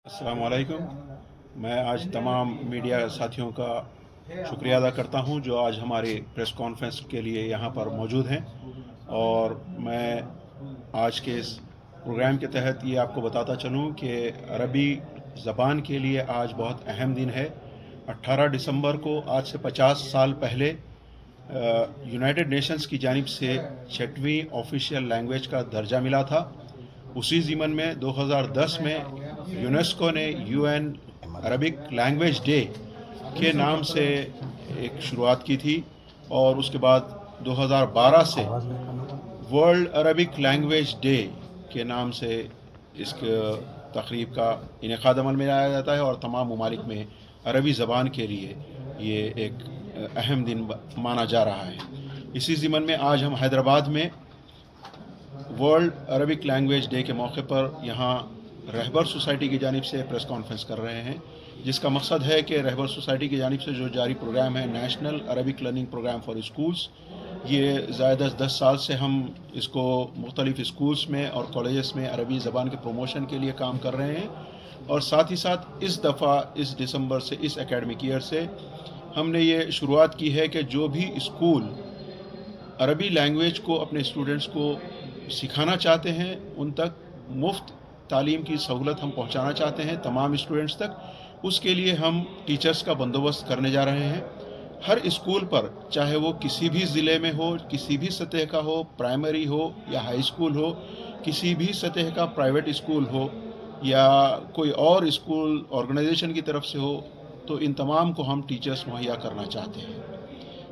अस्सलाम वालेकुम। मैं आज तमाम मीडिया साथियों का शुक्रिया अदा करता हूं जो आज हमारे प्रेस कॉन्फ्रेंस के लिए यहां पर मौजूद हैं। और मैं आज के इस प्रोग्राम के तहत ये आपको बताता चलूं कि अरबी ज़बान के लिए आज बहुत अहम दिन है। 18 दिसंबर को आज से 50 साल पहले यूनाइटेड नेशंस की जानिब से 6वीं ऑफिशियल लैंग्वेज का दर्जा मिला था। उसी ज़िमन में 2010 में यूनेस्को ने यूएन अरबिक लैंग्वेज डे के नाम से एक शुरुआत की थी और उसके बाद 2012 से वर्ल्ड अरबिक लैंग्वेज डे के नाम से इस तकरीब का इनेकाद अमल में लाया जाता है और तमाम ममालिक में अरबी ज़बान के लिए ये एक अहम दिन माना जा रहा है। इसी ज़िमन में आज हम हैदराबाद में वर्ल्ड अरबिक लैंग्वेज डे के मौके पर यहाँ रहबर सोसाइटी की जानिब से प्रेस कॉन्फ्रेंस कर रहे हैं, जिसका मकसद है कि रहबर सोसाइटी की जानिब से जो जारी प्रोग्राम है national Arabic learning programme for schools, ये ज़्यादा 10 साल से हम इसको मुख्तलिफ स्कूल्स में और कॉलेजेस में अरबी ज़बान के प्रमोशन के लिए काम कर रहे हैं। और साथ ही साथ इस दफ़ा इस दिसंबर से इस एकेडमिक ईयर से हमने ये शुरुआत की है कि जो भी स्कूल अरबी लैंग्वेज को अपने स्टूडेंट्स को सिखाना चाहते हैं उन तक मुफ्त तालीम की सहूलत हम पहुंचाना चाहते हैं तमाम स्टूडेंट्स तक। उसके लिए हम टीचर्स का बंदोबस्त करने जा रहे हैं। हर स्कूल पर, चाहे वो किसी भी ज़िले में हो, किसी भी सतह का हो, प्राइमरी हो या हाई स्कूल हो, किसी भी सतह का प्राइवेट स्कूल हो या कोई और स्कूल ऑर्गेनाइजेशन की तरफ से हो, तो इन तमाम को हम टीचर्स मुहैया करना चाहते हैं।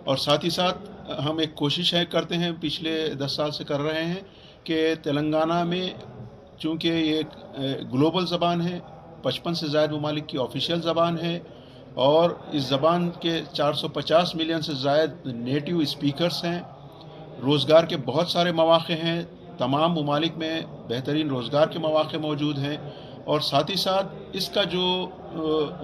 और साथ ही साथ हम एक कोशिश करते हैं, पिछले 10 साल से कर रहे हैं कि तेलंगाना में चूँकि ये एक ग्लोबल ज़बान है, 55 से ज़ायद ममालिक की ऑफिशियल ज़बान है और इस ज़बान के 450 मिलियन से ज़ायद नेटिव स्पीकर्स हैं। रोज़गार के बहुत सारे मौक़े हैं, तमाम ममालिक में बेहतरीन रोज़गार के मौक़े मौजूद हैं। और साथ ही साथ इसका जो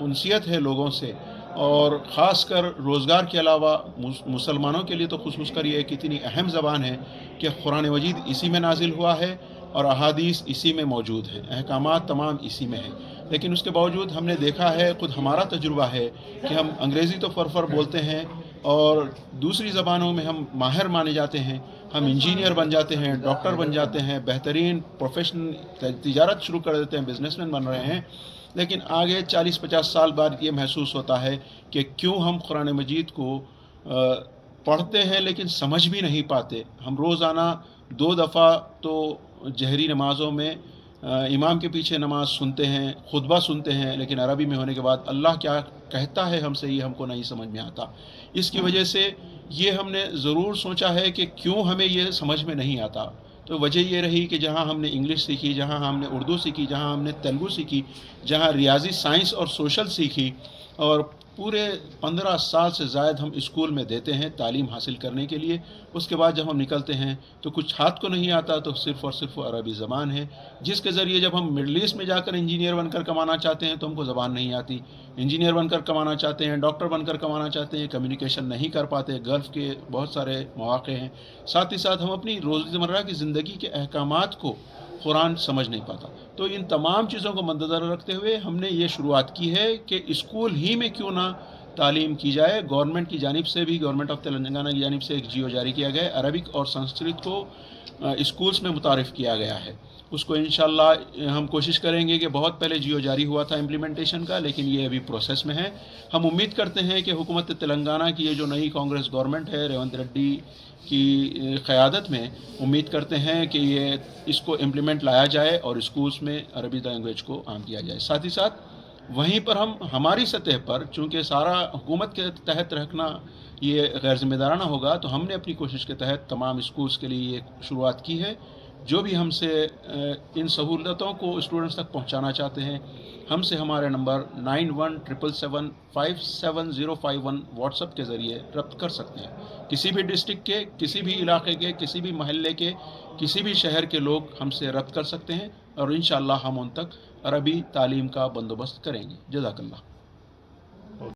उनसियत है लोगों से, और ख़ास कर रोज़गार के अलावा मुसलमानों के लिए तो खुसूस कर ये कितनी अहम ज़बान है कि कुरान मजीद इसी में नाजिल हुआ है और अहादीस इसी में मौजूद है, अहकामात तमाम इसी में हैं। लेकिन उसके बावजूद हमने देखा है, खुद हमारा तजुर्बा है कि हम अंग्रेज़ी तो फर बोलते हैं और दूसरी ज़बानों में हम माहिर माने जाते हैं, हम इंजीनियर बन जाते हैं, डॉक्टर बन जाते हैं, बेहतरीन प्रोफेशन तिजारत शुरू कर देते हैं, बिजनेसमैन बन रहे हैं। लेकिन आगे 40-50 साल बाद ये महसूस होता है कि क्यों हम कुरान मजीद को पढ़ते हैं लेकिन समझ भी नहीं पाते। हम रोज़ाना 2 दफ़ा तो जहरी नमाज़ों में इमाम के पीछे नमाज सुनते हैं, खुतबा सुनते हैं, लेकिन अरबी में होने के बाद अल्लाह क्या कहता है हमसे ये हमको नहीं समझ में आता। इसकी वजह से ये हमने ज़रूर सोचा है कि क्यों हमें ये समझ में नहीं आता। तो वजह ये रही कि जहाँ हमने इंग्लिश सीखी, जहाँ हमने उर्दू सीखी, जहाँ हमने तेलुगु सीखी, जहाँ रियाजी साइंस और सोशल सीखी, और पूरे 15 साल से ज़ायद हम स्कूल में देते हैं तालीम हासिल करने के लिए। उसके बाद जब हम निकलते हैं तो कुछ हाथ को नहीं आता, तो सिर्फ़ और सिर्फ अरबी ज़बान है, जिसके ज़रिए जब हम मिडल ईस्ट में जाकर इंजीनियर बनकर कमाना चाहते हैं तो हमको ज़बान नहीं आती। इंजीनियर बनकर कमाना चाहते हैं, डॉक्टर बनकर कमाना चाहते हैं, कम्युनिकेशन नहीं कर पाते, गल्फ़ के बहुत सारे मौक़े हैं। साथ ही साथ हम अपनी रोज़मर्रा की ज़िंदगी के अहकामात को कुरान समझ नहीं पाता। तो इन तमाम चीज़ों को मद्देनज़र रखते हुए हमने ये शुरुआत की है कि स्कूल ही में क्यों ना तालीम की जाए। गवर्नमेंट की जानिब से भी, गवर्नमेंट ऑफ तेलंगाना की जानिब से एक जियो जारी किया गया है, अरबिक और संस्कृत को स्कूल्स में मुतारिफ़ किया गया है। उसको इंशाअल्लाह हम कोशिश करेंगे कि बहुत पहले जियो जारी हुआ था इम्प्लीमेंटेशन का, लेकिन ये अभी प्रोसेस में है। हम उम्मीद करते हैं कि हुकूमत तेलंगाना की ये जो नई कांग्रेस गवर्नमेंट है रेवंत रेड्डी की क़यादत में, उम्मीद करते हैं कि ये इसको इम्प्लीमेंट लाया जाए और स्कूल्स में अरबी लैंग्वेज को आम किया जाए। साथ ही साथ वहीं पर हम हमारी सतह पर, चूँकि सारा हुकूमत के तहत रखना ये गैर ज़िम्मेदाराना होगा, तो हमने अपनी कोशिश के तहत तमाम स्कूल्स के लिए ये शुरुआत की है। जो भी हमसे इन सहूलतों को स्टूडेंट्स तक पहुंचाना चाहते हैं, हमसे हमारे नंबर 9177757051 व्हाट्सएप के ज़रिए रब्त कर सकते हैं। किसी भी डिस्ट्रिक्ट के, किसी भी इलाके के, किसी भी महल्ले के, किसी भी शहर के लोग हमसे रब्त कर सकते हैं और इंशाअल्लाह हम उन तक अरबी तालीम का बंदोबस्त करेंगे। जज़ाकल्लाह।